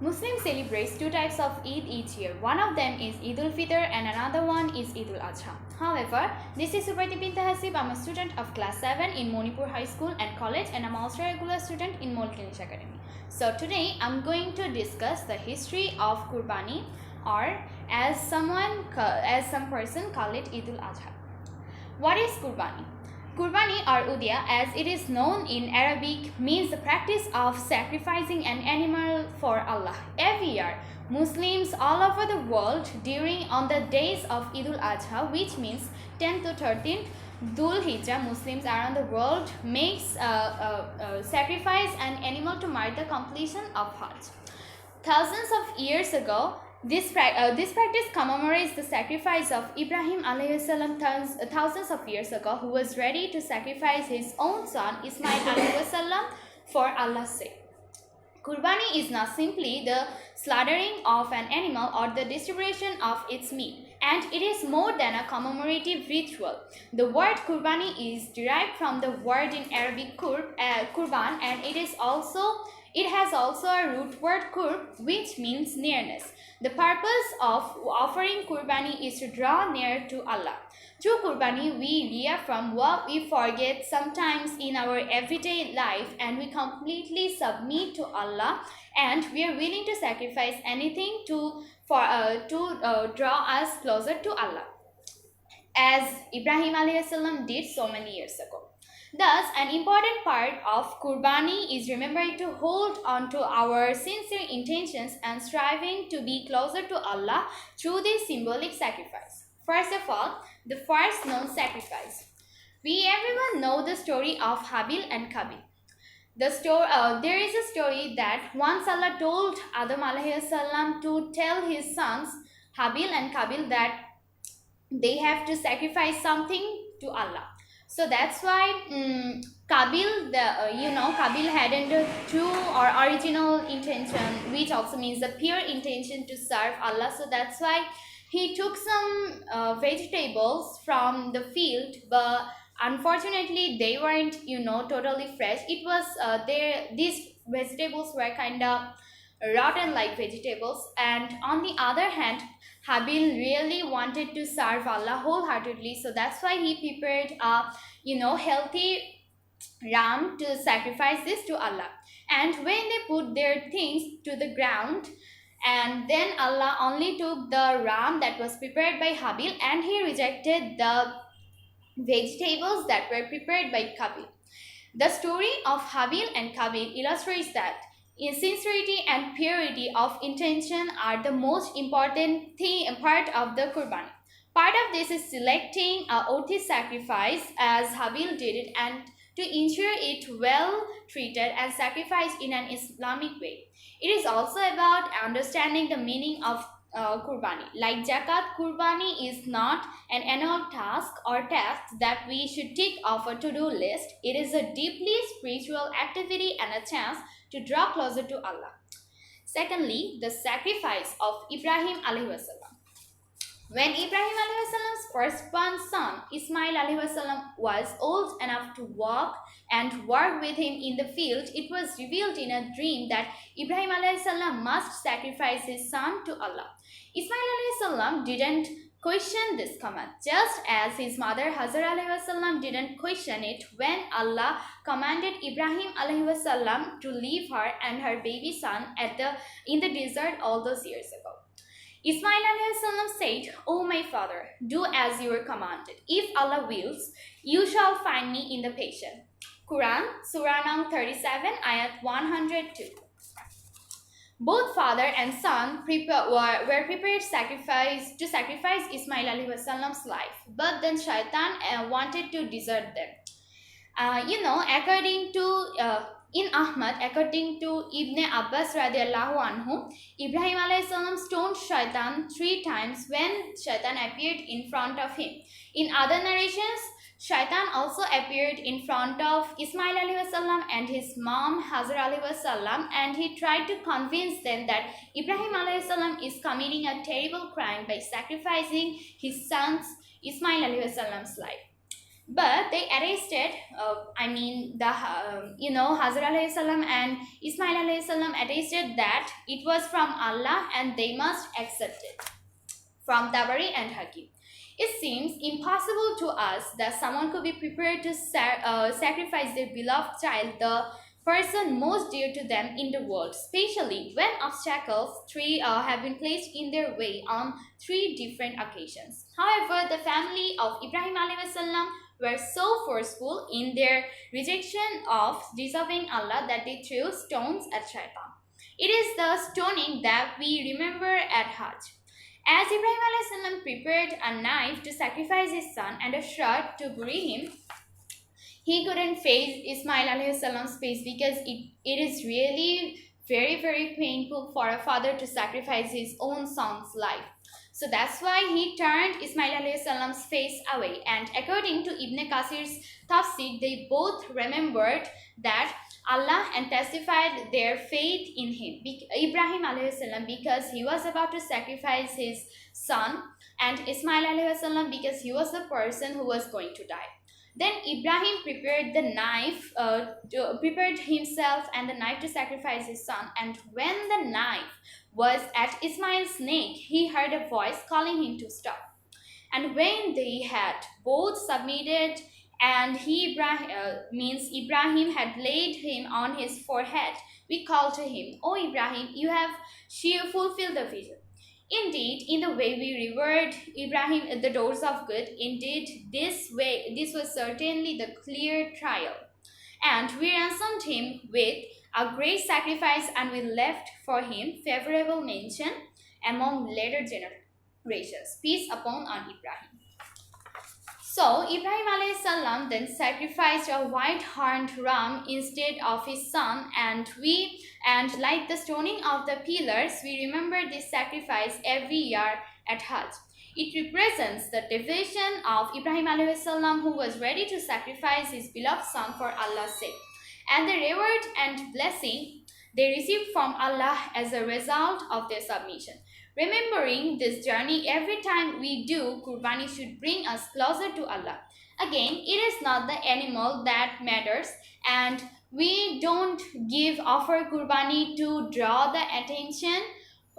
Muslims celebrate two types of Eid each year. One of them is Eid-ul-Fitr and another one is Eid-ul-Azha. However, this is Suprati Binta Hasib. I'm a student of class 7 in Monipur High School and College, and I'm also a regular student in Moltenish Academy. So today I'm going to discuss the history of Qurbani, or as some person call it Eid-ul-Azha. What is Qurbani? Qurbani or Udhiya, as it is known in Arabic, means the practice of sacrificing an animal for Allah. Every year, Muslims all over the world on the days of Eid-ul-Azha, which means 10th to 13th Dhul Hijjah, Muslims around the world sacrifice an animal to mark the completion of Hajj. Thousands of years ago, this practice commemorates the sacrifice of Ibrahim alayhi salam thousands of years ago, who was ready to sacrifice his own son Ismail alayhi salam for Allah's sake. Qurbani is not simply the slaughtering of an animal or the distribution of its meat, and it is more than a commemorative ritual. The word Qurbani is derived from the word in Arabic Qurban, and it has also a root word qurb, which means nearness. The purpose of offering Qurbani is to draw near to Allah. Through Qurbani, we reaffirm what we forget sometimes in our everyday life, and we completely submit to Allah, and we are willing to sacrifice anything to draw us closer to Allah, as Ibrahim alayhi salam did so many years ago. Thus, an important part of Qurbani is remembering to hold on to our sincere intentions and striving to be closer to Allah through this symbolic sacrifice. First of all, the first known sacrifice. We everyone know the story of Habil and Qabil. There is a story that once Allah told Adam alayhi salam to tell his sons Habil and Qabil that they have to sacrifice something to Allah. So that's why Qabil hadn't a true or original intention, which also means the pure intention to serve Allah. So that's why he took some vegetables from the field, but unfortunately they weren't totally fresh. It was these vegetables were kind of rotten like vegetables, and on the other hand, Habil really wanted to serve Allah wholeheartedly, so that's why he prepared a healthy ram to sacrifice this to Allah. And when they put their things to the ground, and then Allah only took the ram that was prepared by Habil, and he rejected the vegetables that were prepared by Qabil. The story of Habil and Qabil illustrates that sincerity and purity of intention are the most important part of the Qurbani. Part of this is selecting a worthy sacrifice as Habil did it, and to ensure it well treated and sacrificed in an Islamic way. It is also about understanding the meaning of Qurbani. Like Zakat, Qurbani is not an annual task or task that we should tick off a to-do list. It is a deeply spiritual activity and a chance to draw closer to Allah. Secondly, the sacrifice of Ibrahim alayhi salam. When Ibrahim alayhi salam's firstborn son Ismail alayhi salam was old enough to walk and work with him in the field, it was revealed in a dream that Ibrahim alayhi salam must sacrifice his son to Allah. Ismail alayhi salam didn't question this command, just as his mother Hajar alayhi salam didn't question it when Allah commanded Ibrahim alayhi salam to leave her and her baby son in the desert all those years ago. Ismail alayhi salam said, "O my father, do as you were commanded. If Allah wills, you shall find me in the patient." Quran, Surah Num 37, Ayat 102. Both father and son were prepared to sacrifice Ismail alayhi salam's life, but then Shaitan wanted to desert them. According to Ibn Abbas radiallahu anhu, Ibrahim alayhi salam stoned Shaitan 3 times when Shaitan appeared in front of him. In other narrations, Shaitan also appeared in front of Ismail alayhi salam and his mom Hajar alayhi salam, and he tried to convince them that Ibrahim alayhi salam is committing a terrible crime by sacrificing his son's Ismail alayhi salam's life. But they arrested, the Hazrat alayhi salam and Ismail alayhi salam arrested that it was from Allah and they must accept it. From Tabari and Hakim, it seems impossible to us that someone could be prepared to sacrifice their beloved child, the person most dear to them in the world, especially when obstacles have been placed in their way on three different occasions. However, the family of Ibrahim alayhi salam were so forceful in their rejection of disobeying Allah that they threw stones at Shaitan. It is the stoning that we remember at Hajj. As Ibrahim alayhi salam prepared a knife to sacrifice his son and a shroud to bury him, he couldn't face Ismail alayhi salam's face because it is really very, very painful for a father to sacrifice his own son's life. So that's why he turned Ismail alayhi salam's face away. And according to Ibn Kasir's tafsir, they both remembered that Allah and testified their faith in him, Ibrahim alayhi salam, because he was about to sacrifice his son, and Ismail alayhi salam because he was the person who was going to die. Then Ibrahim prepared the knife, prepared himself and the knife to sacrifice his son. And when the knife was at Ismail's neck, he heard a voice calling him to stop. And when they had both submitted, and Ibrahim had laid him on his forehead, we called to him, "O Ibrahim, you have fulfilled the vision." Indeed, in the way we revered Ibrahim the doors of good, indeed, this was certainly the clear trial. And we ransomed him with a great sacrifice, and we left for him favorable mention among later generations. Peace upon Ibrahim. So Ibrahim alayhi salam then sacrificed a white-horned ram instead of his son, and like the stoning of the pillars, we remember this sacrifice every year at Hajj. It represents the devotion of Ibrahim alayhi salam, who was ready to sacrifice his beloved son for Allah's sake, and the reward and blessing they received from Allah as a result of their submission. Remembering this journey every time we do Qurbani should bring us closer to Allah. Again, it is not the animal that matters, and we don't offer Qurbani to draw the attention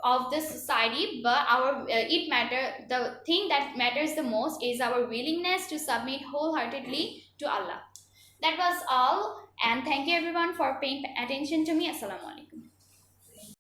of the society, but the thing that matters the most is our willingness to submit wholeheartedly to Allah. That was all, and thank you everyone for paying attention to me. Assalamu alaikum.